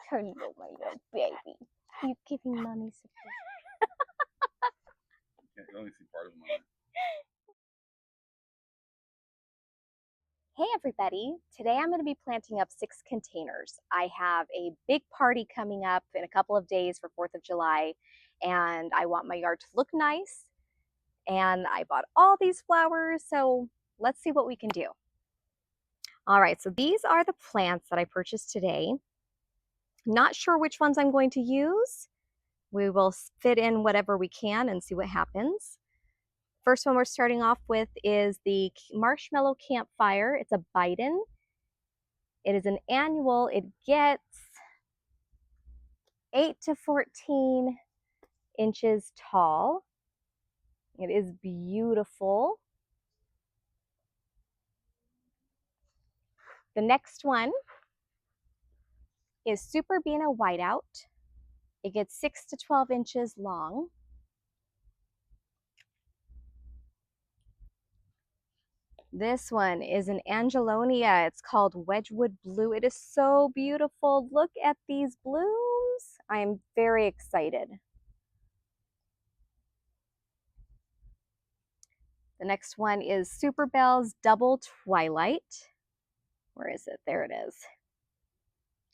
Hello, my little baby. Are you giving mommy support? You only see part of mine. Hey everybody, today I'm going to be planting up 6 containers. I have a big party coming up in a couple of days for 4th of July, and I want my yard to look nice, and I bought all these flowers, so let's see what we can do. All right, so these are the plants that I purchased today. Not sure which ones I'm going to use. We will fit in whatever we can and see what happens. First one we're starting off with is the Marshmallow Campfire. It's a Biden. It is an annual. It gets 8 to 14 inches tall. It is beautiful. The next one is Superbena Whiteout. It gets 6 to 12 inches long. This one is an Angelonia. It's called Wedgewood Blue. It is so beautiful. Look at these blooms. I am very excited. The next one is Superbells Double Twilight. Where is it? There it is.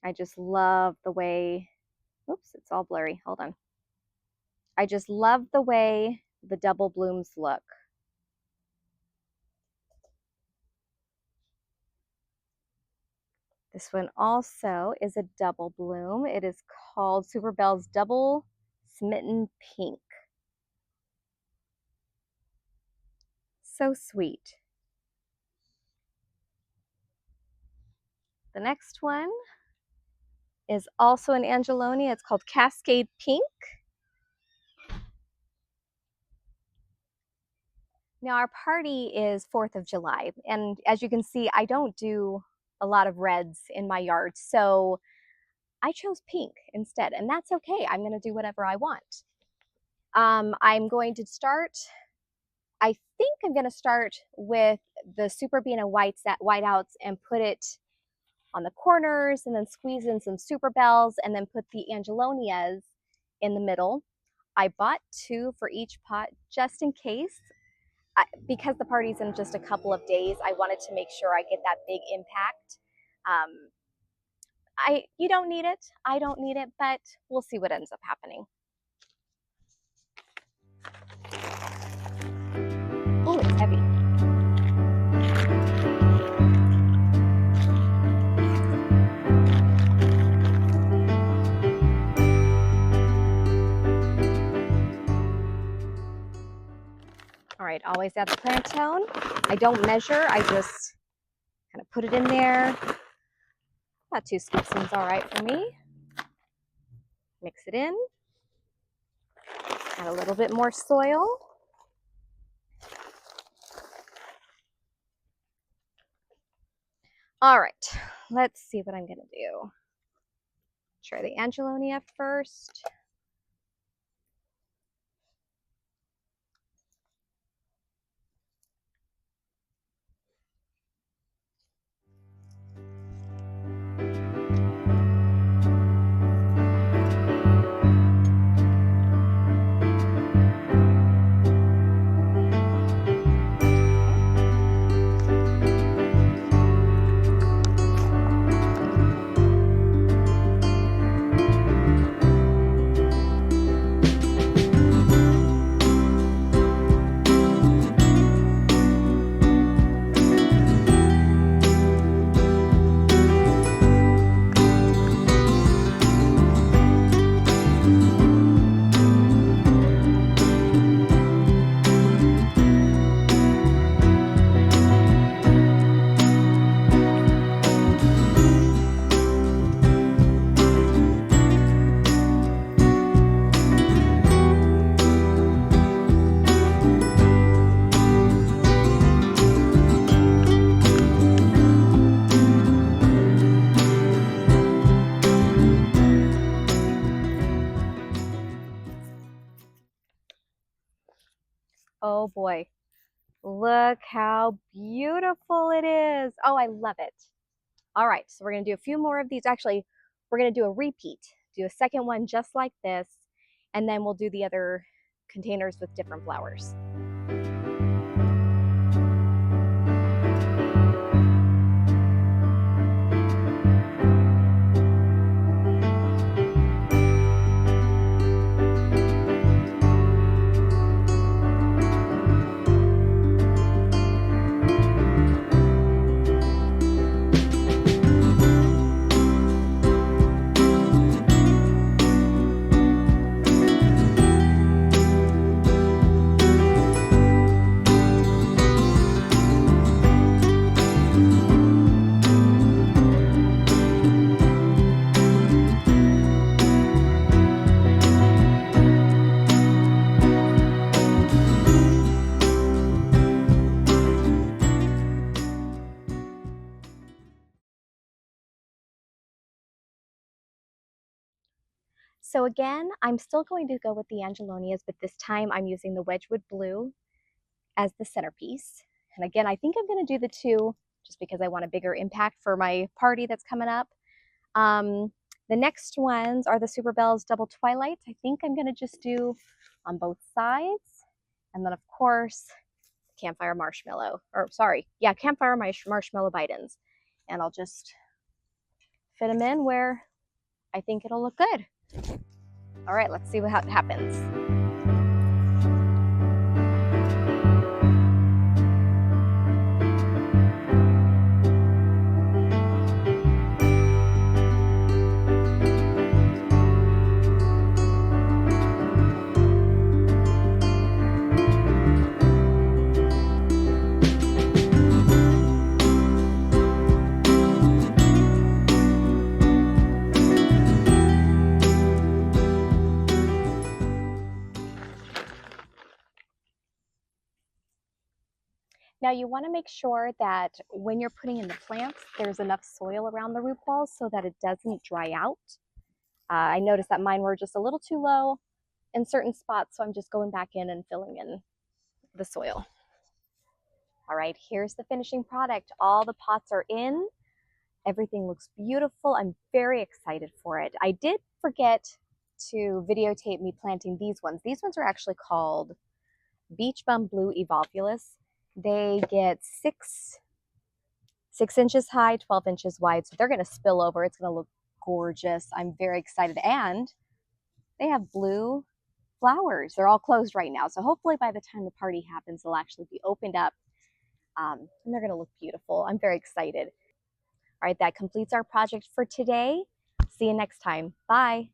I just love the way, oops, it's all blurry. Hold on. I just love the way the double blooms look. This one also is a double bloom. It is called Superbells Double Smitten Pink. So sweet. The next one is also an Angelonia. It's called Cascade Pink. Now our party is 4th of July, and as you can see, I don't do a lot of reds in my yard, so I chose pink instead, and that's okay. I'm going to do whatever I want. I'm going to start, I think I'm going to start with the Superbena Whiteouts and put it on the corners, and then squeeze in some Superbells, and then put the Angelonias in the middle. I bought 2 for each pot just in case. Because the party's in just a couple of days, I wanted to make sure I get that big impact. You don't need it, I don't need it, but we'll see what ends up happening. Oh, it's heavy. All right, always add the plant tone. I don't measure, I just kind of put it in there. About 2 scoops is all right for me. Mix it in. Add a little bit more soil. All right, let's see what I'm gonna do. Try the Angelonia first. Oh boy, look how beautiful it is. Oh, I love it. All right, so we're gonna do a few more of these. Actually, we're gonna do a repeat, do a second one just like this, and then we'll do the other containers with different flowers. So again, I'm still going to go with the Angelonias, but this time I'm using the Wedgewood blue as the centerpiece. And again, I think I'm going to do the two just because I want a bigger impact for my party that's coming up. The next ones are the Superbells Double Twilight. I think I'm going to just do on both sides. And then, of course, Campfire Marshmallow. Or, sorry, yeah, Campfire Marshmallow Bidens. And I'll just fit them in where I think it'll look good. All right, let's see what happens. Now you want to make sure that when you're putting in the plants, there's enough soil around the root balls so that it doesn't dry out. I noticed that mine were just a little too low in certain spots, so I'm just going back in and filling in the soil. All right, here's the finishing product. All the pots are in. Everything looks beautiful. I'm very excited for it. I did forget to videotape me planting these ones. These ones are actually called Beach Bum Blue Evolvulus. They get 6 inches high, 12 inches wide, so they're going to spill over. It's going to look gorgeous. I'm very excited. And they have blue flowers. They're all closed right now, so hopefully by the time the party happens, they'll actually be opened up, and they're going to look beautiful. I'm very excited. All right, that completes our project for today. See you next time. Bye.